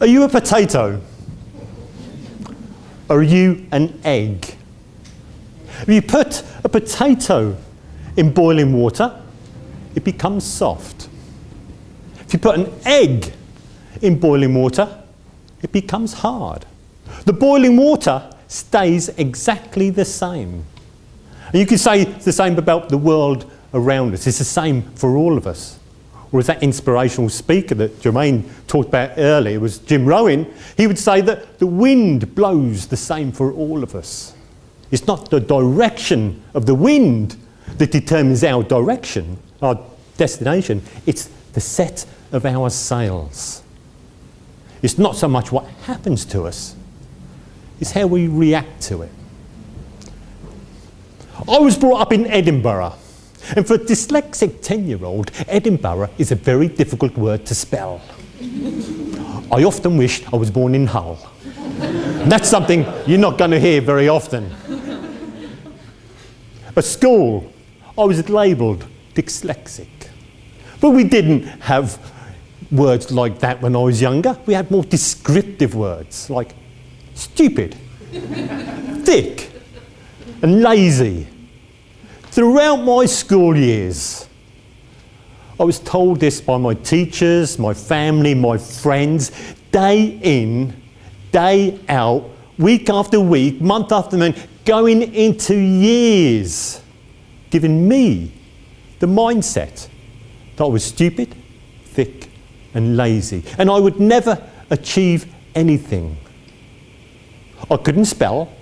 Are you a potato? Or are you an egg? If you put a potato in boiling water, it becomes soft. If you put an egg in boiling water, it becomes hard. The boiling water stays exactly the same. And you could say it's the same about the world around us. It's the same for all of us. Or as that inspirational speaker that Jermaine talked about earlier was Jim Rowan, he would say that the wind blows the same for all of us. It's not the direction of the wind that determines our direction, our destination. It's the set of our sails. It's not so much what happens to us, it's how we react to it. I was brought up in Edinburgh, and for a dyslexic 10-year-old, Edinburgh is a very difficult word to spell. I often wished I was born in Hull. And that's something you're not going to hear very often. At school, I was labelled dyslexic. But we didn't have words like that when I was younger. We had more descriptive words like stupid, thick, and lazy. Throughout my school years, I was told this by my teachers, my family, my friends, day in, day out, week after week, month after month, going into years, giving me the mindset that I was stupid, thick, and lazy, and I would never achieve anything. I couldn't spell.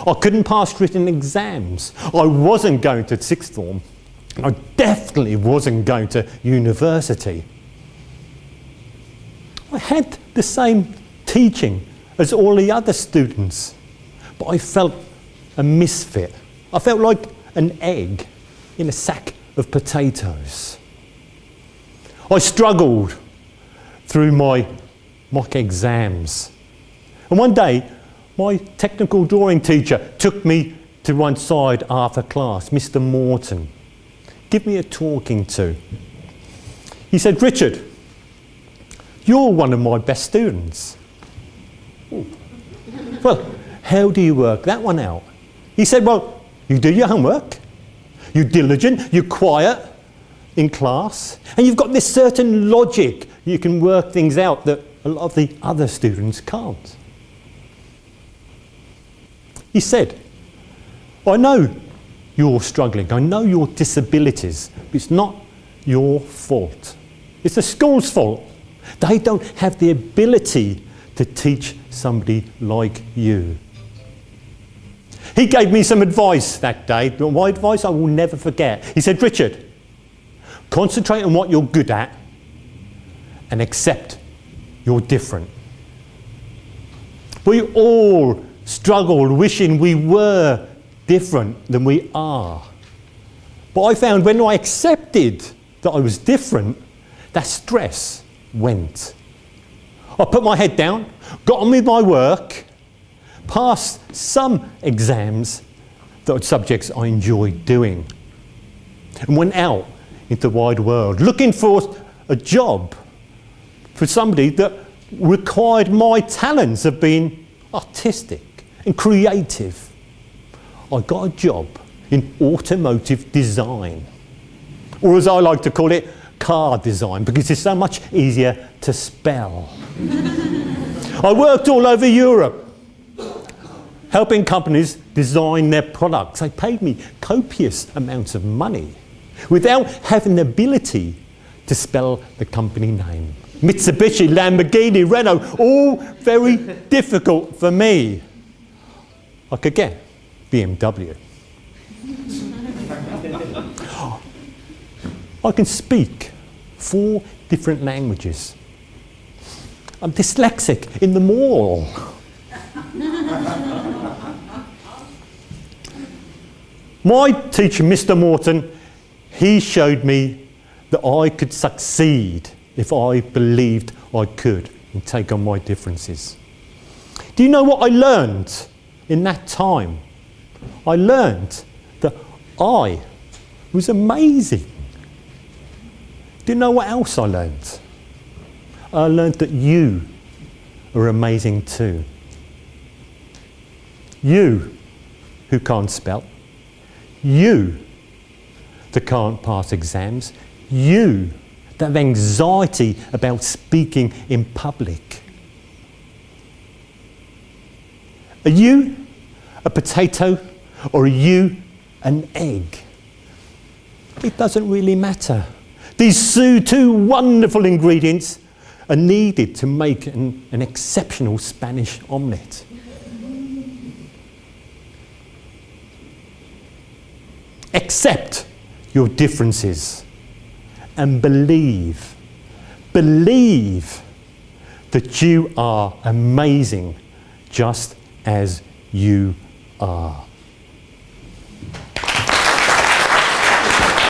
I couldn't pass written exams. I wasn't going to sixth form. I definitely wasn't going to university. I had the same teaching as all the other students, but I felt a misfit. I felt like an egg in a sack of potatoes. I struggled through my mock exams. And one day, my technical drawing teacher took me to one side after class, Mr. Morton. Give me a talking to. He said, "Richard, you're one of my best students." Ooh. "Well, how do you work that one out?" He said, "Well, you do your homework, you're diligent, you're quiet in class, and you've got this certain logic. You can work things out that a lot of the other students can't." He said, "I know you're struggling, I know your disabilities, but it's not your fault. It's the school's fault. They don't have the ability to teach somebody like you." He gave me some advice that day, my advice I will never forget. He said, "Richard, concentrate on what you're good at and accept you're different." We all struggled wishing we were different than we are. But I found when I accepted that I was different, that stress went. I put my head down, got on with my work, passed some exams that were subjects I enjoyed doing, and went out into the wide world looking for a job for somebody that required my talents of being artistic and creative. I got a job in automotive design, or as I like to call it, car design, because it's so much easier to spell. I worked all over Europe, helping companies design their products. They paid me copious amounts of money without having the ability to spell the company name. Mitsubishi, Lamborghini, Renault, all very difficult for me. I could get BMW. I can speak 4 different languages. I'm dyslexic in them all. My teacher, Mr. Morton, he showed me that I could succeed if I believed I could and take on my differences. Do you know what I learned in that time? I learned that I was amazing. Do you know what else I learned? I learned that you are amazing too. You who can't spell, you that can't pass exams, you that have anxiety about speaking in public. Are you a potato or are you an egg? It doesn't really matter. These two wonderful ingredients are needed to make an exceptional Spanish omelette. Accept your differences and believe that you are amazing just as you are.